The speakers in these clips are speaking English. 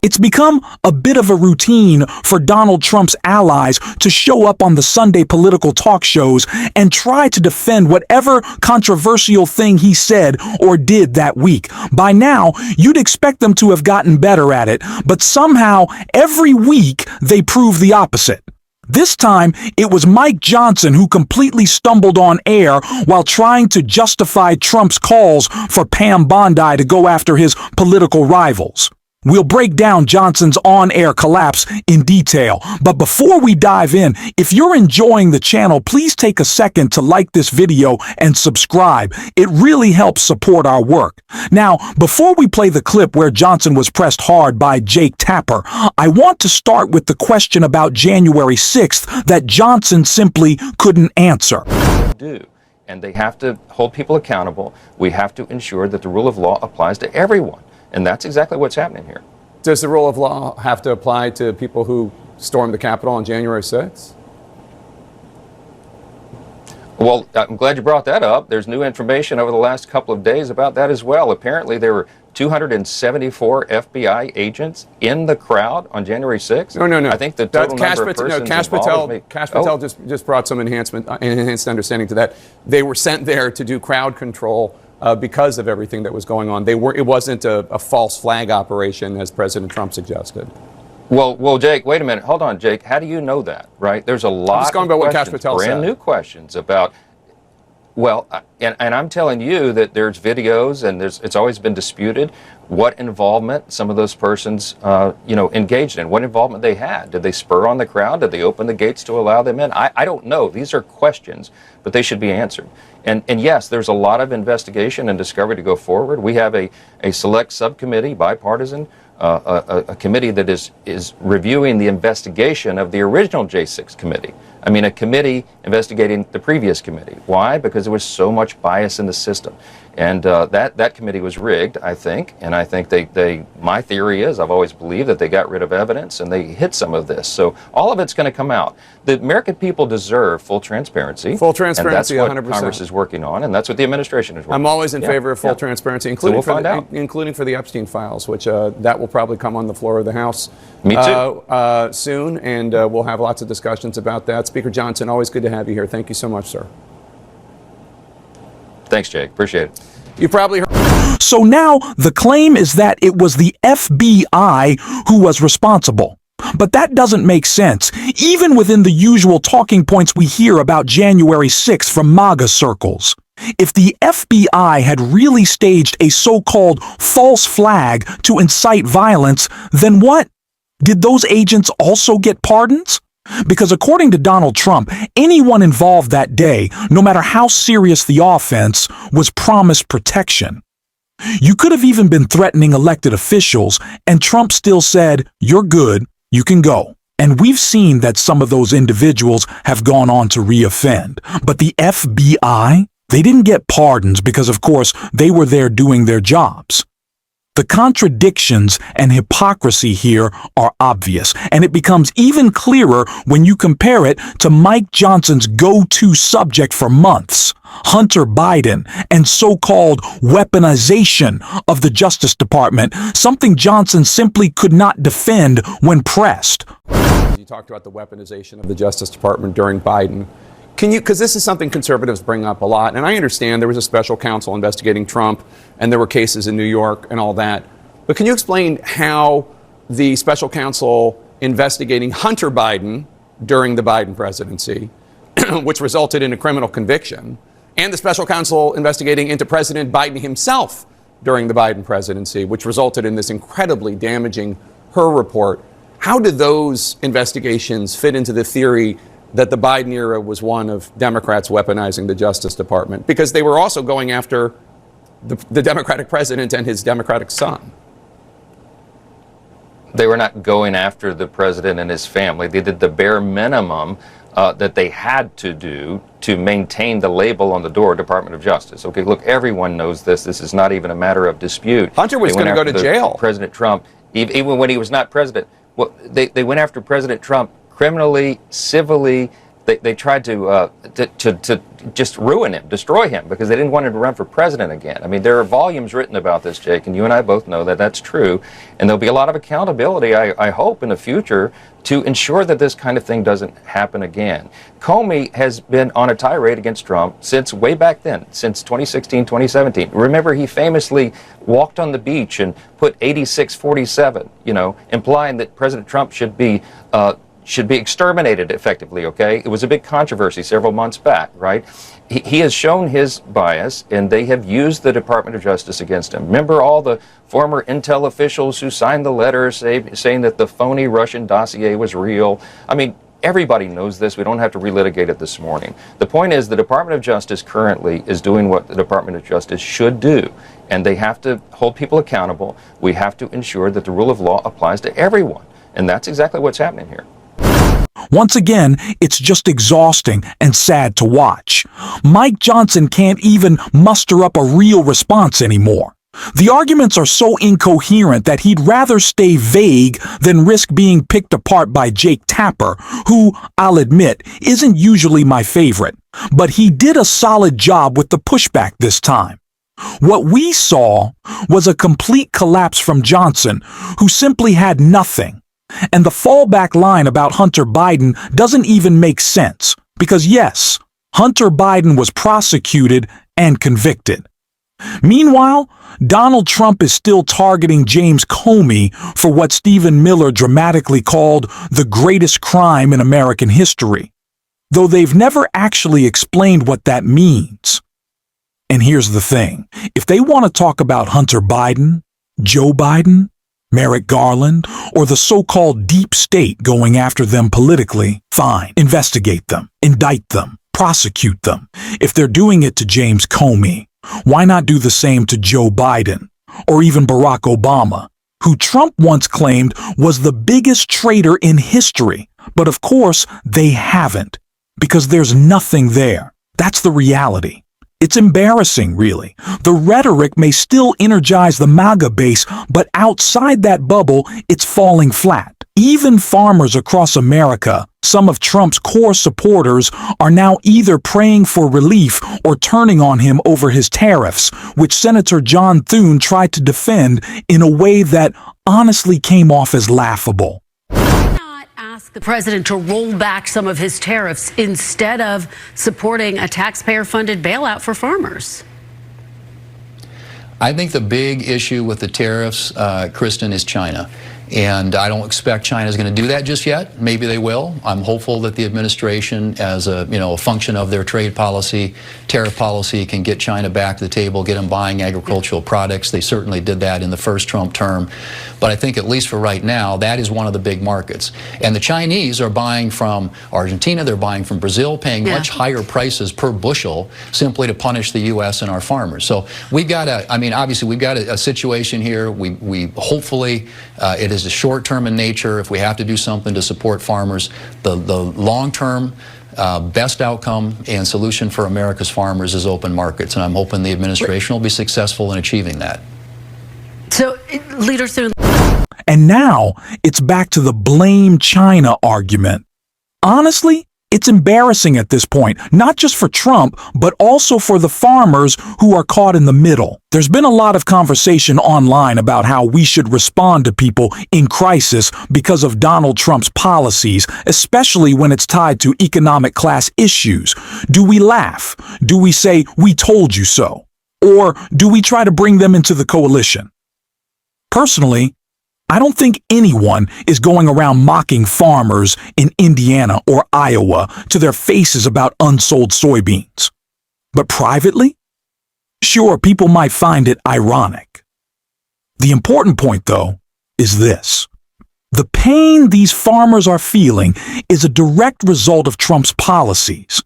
It's become a bit of a routine for Donald Trump's allies to show up on the Sunday political talk shows and try to defend whatever controversial thing he said or did that week. By now, you'd expect them to have gotten better at it, but somehow, every week, they prove the opposite. This time, it was Mike Johnson who completely stumbled on air while trying to justify Trump's calls for Pam Bondi to go after his political rivals. We'll break down Johnson's on-air collapse in detail, but before we dive in, if you're enjoying the channel, please take a second to like this video and subscribe. It really helps support our work. Now, before we play the clip where Johnson was pressed hard by Jake Tapper, I want to start with the question about January 6th that Johnson simply couldn't answer. And they have to hold people accountable. We have to ensure that the rule of law applies to everyone. And that's exactly what's happening here. Does the rule of law have to apply to people who stormed the Capitol on January 6th? Well, I'm glad you brought that up. There's new information over the last couple of days about that as well. Apparently, there were 274 FBI agents in the crowd on January 6th. No. I think the total number of persons involved... Cash Patel just brought some enhanced understanding to that. They were sent there to do crowd control because of everything that was going on. It wasn't a false flag operation, as President Trump suggested. Well, Jake, wait a minute. Hold on, Jake. How do you know that, right? There's a lot of questions, brand new questions about, well, and I'm telling you that there's videos and it's always been disputed what involvement some of those persons, engaged in, what involvement they had. Did they spur on the crowd? Did they open the gates to allow them in? I don't know. These are questions, but they should be answered. And yes, there's a lot of investigation and discovery to go forward. We have a select subcommittee, bipartisan, a committee that is reviewing the investigation of the original J6 committee. I mean, a committee investigating the previous committee. Why? Because there was so much bias in the system. And that committee was rigged, I think. And I think my theory is, I've always believed that they got rid of evidence and they hid some of this. So all of it's going to come out. The American people deserve full transparency. Full transparency, and that's what 100%. Congress is working on, and that's what the administration is working on. I'm always in favor of full transparency, including, so including for the Epstein files, which that will probably come on the floor of the House Me too. Soon, and we'll have lots of discussions about that. Speaker Johnson, always good to have you here. Thank you so much, sir. Thanks, Jake. Appreciate it. You probably heard. So now the claim is that it was the FBI who was responsible. But that doesn't make sense, even within the usual talking points we hear about January 6th from MAGA circles. If the FBI had really staged a so-called false flag to incite violence, then what? Did those agents also get pardons? Because according to Donald Trump, anyone involved that day, no matter how serious the offense, was promised protection. You could have even been threatening elected officials, and Trump still said, "You're good, you can go." And we've seen that some of those individuals have gone on to reoffend. But the FBI, they didn't get pardons because, of course, they were there doing their jobs. The contradictions and hypocrisy here are obvious, and it becomes even clearer when you compare it to Mike Johnson's go-to subject for months, Hunter Biden, and so-called weaponization of the Justice Department, something Johnson simply could not defend when pressed. You talked about the weaponization of the Justice Department during Biden. Can you, because this is something conservatives bring up a lot, and I understand there was a special counsel investigating Trump, and there were cases in New York and all that, but can you explain how the special counsel investigating Hunter Biden during the Biden presidency, which resulted in a criminal conviction, and the special counsel investigating into President Biden himself during the Biden presidency, which resulted in this incredibly damaging Hur report, how did those investigations fit into the theory that the Biden era was one of Democrats weaponizing the Justice Department? Because they were also going after the Democratic president and his Democratic son. They were not going after the president and his family. They did the bare minimum that they had to do to maintain the label on the door, Department of Justice. Okay, look, everyone knows this. This is not even a matter of dispute. Hunter was going to go to jail. President Trump, even when he was not president. Well, they went after President Trump criminally, civilly, they tried to just ruin him, destroy him, because they didn't want him to run for president again. I mean, there are volumes written about this, Jake, and you and I both know that that's true. And there'll be a lot of accountability, I hope, in the future to ensure that this kind of thing doesn't happen again. Comey has been on a tirade against Trump since way back then, since 2016, 2017. Remember, he famously walked on the beach and put 8647, implying that President Trump should be exterminated effectively, okay? It was a big controversy several months back, right? He has shown his bias, and they have used the Department of Justice against him. Remember all the former intel officials who signed the letters saying that the phony Russian dossier was real? I mean, everybody knows this. We don't have to relitigate it this morning. The point is the Department of Justice currently is doing what the Department of Justice should do, and they have to hold people accountable. We have to ensure that the rule of law applies to everyone, and that's exactly what's happening here. Once again, it's just exhausting and sad to watch. Mike Johnson can't even muster up a real response anymore. The arguments are so incoherent that he'd rather stay vague than risk being picked apart by Jake Tapper, who, I'll admit, isn't usually my favorite. But he did a solid job with the pushback this time. What we saw was a complete collapse from Johnson, who simply had nothing. And the fallback line about Hunter Biden doesn't even make sense, because yes, Hunter Biden was prosecuted and convicted. Meanwhile, Donald Trump is still targeting James Comey for what Stephen Miller dramatically called the greatest crime in American history, though they've never actually explained what that means. And here's the thing, if they want to talk about Hunter Biden, Joe Biden, Merrick Garland, or the so-called deep state going after them politically, fine. Investigate them, indict them, prosecute them. If they're doing it to James Comey, why not do the same to Joe Biden, or even Barack Obama, who Trump once claimed was the biggest traitor in history? But of course, they haven't, because there's nothing there. That's the reality. It's embarrassing, really. The rhetoric may still energize the MAGA base, but outside that bubble, it's falling flat. Even farmers across America, some of Trump's core supporters, are now either praying for relief or turning on him over his tariffs, which Senator John Thune tried to defend in a way that honestly came off as laughable. Ask the president to roll back some of his tariffs instead of supporting a taxpayer-funded bailout for farmers. I think the big issue with the tariffs, Kristen, is China. And I don't expect China is going to do that just yet. Maybe they will. I'm hopeful that the administration, as a function of their trade policy, tariff policy, can get China back to the table, get them buying agricultural products. They certainly did that in the first Trump term. But I think at least for right now, that is one of the big markets. And the Chinese are buying from Argentina, they're buying from Brazil, paying much higher prices per bushel simply to punish the U.S. and our farmers. So we've got obviously we've got a situation here. We hopefully, it is short-term in nature. If we have to do something to support farmers, the long-term best outcome and solution for America's farmers is open markets, and I'm hoping the administration will be successful in achieving that. So, Leader Thune. And now it's back to the blame China argument. Honestly, it's embarrassing at this point, not just for Trump, but also for the farmers who are caught in the middle. There's been a lot of conversation online about how we should respond to people in crisis because of Donald Trump's policies, especially when it's tied to economic class issues. Do we laugh? Do we say, "We told you so"? Or do we try to bring them into the coalition? Personally, I don't think anyone is going around mocking farmers in Indiana or Iowa to their faces about unsold soybeans. But privately? Sure, people might find it ironic. The important point, though, is this. The pain these farmers are feeling is a direct result of Trump's policies.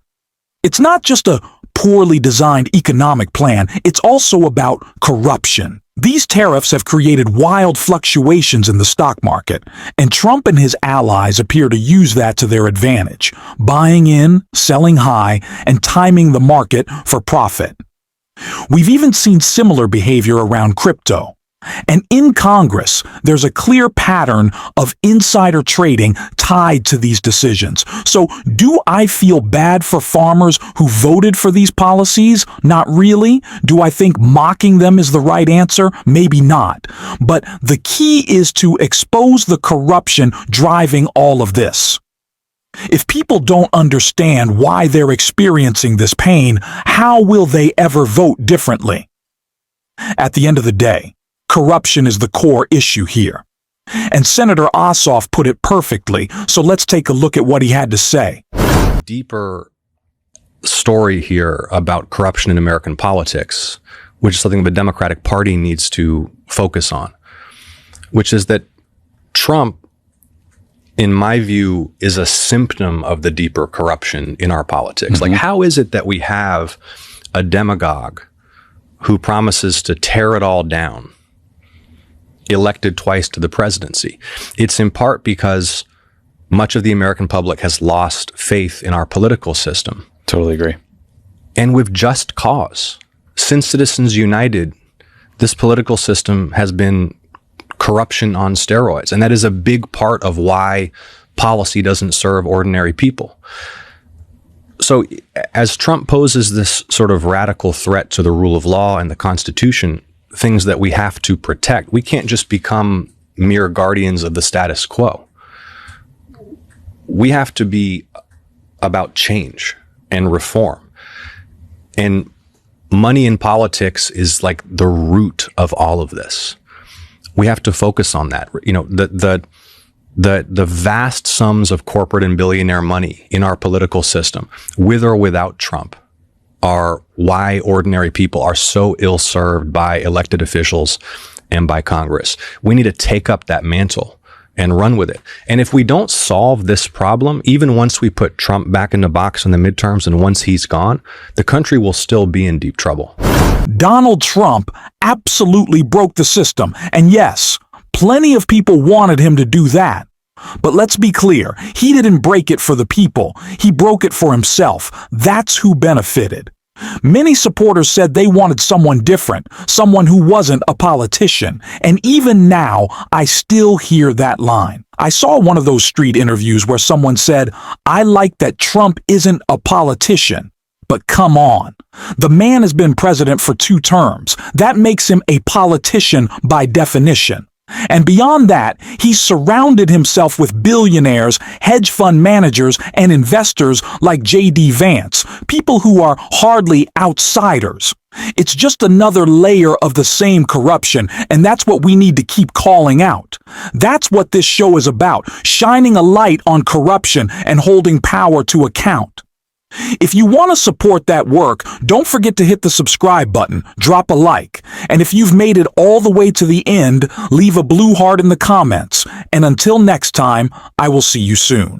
It's not just a poorly designed economic plan, it's also about corruption. These tariffs have created wild fluctuations in the stock market, and Trump and his allies appear to use that to their advantage, buying in, selling high, and timing the market for profit. We've even seen similar behavior around crypto. And in Congress, there's a clear pattern of insider trading tied to these decisions. So do I feel bad for farmers who voted for these policies? Not really. Do I think mocking them is the right answer? Maybe not. But the key is to expose the corruption driving all of this. If people don't understand why they're experiencing this pain, how will they ever vote differently? At the end of the day, corruption is the core issue here. And Senator Ossoff put it perfectly, so let's take a look at what he had to say. Deeper story here about corruption in American politics, which is something the Democratic Party needs to focus on, which is that Trump, in my view, is a symptom of the deeper corruption in our politics. Like, how is it that we have a demagogue who promises to tear it all down, elected twice to the presidency? It's in part because much of the American public has lost faith in our political system. Totally agree. And with just cause. Since Citizens United, this political system has been corruption on steroids. And that is a big part of why policy doesn't serve ordinary people. So as Trump poses this sort of radical threat to the rule of law and the Constitution, things that we have to protect, we can't just become mere guardians of the status quo. We have to be about change and reform. And money in politics is like the root of all of this. We have to focus on that. You know, the vast sums of corporate and billionaire money in our political system, with or without Trump, are why ordinary people are so ill-served by elected officials and by Congress. We need to take up that mantle and run with it. And if we don't solve this problem, even once we put Trump back in the box in the midterms and once he's gone, the country will still be in deep trouble. Donald Trump absolutely broke the system. And yes, plenty of people wanted him to do that. But let's be clear, he didn't break it for the people. He broke it for himself. That's who benefited. Many supporters said they wanted someone different, someone who wasn't a politician. And even now, I still hear that line. I saw one of those street interviews where someone said, "I like that Trump isn't a politician." But come on, the man has been president for 2 terms. That makes him a politician by definition. And beyond that, he's surrounded himself with billionaires, hedge fund managers, and investors like J.D. Vance, people who are hardly outsiders. It's just another layer of the same corruption, and that's what we need to keep calling out. That's what this show is about, shining a light on corruption and holding power to account. If you want to support that work, don't forget to hit the subscribe button, drop a like, and if you've made it all the way to the end, leave a blue heart in the comments. And until next time, I will see you soon.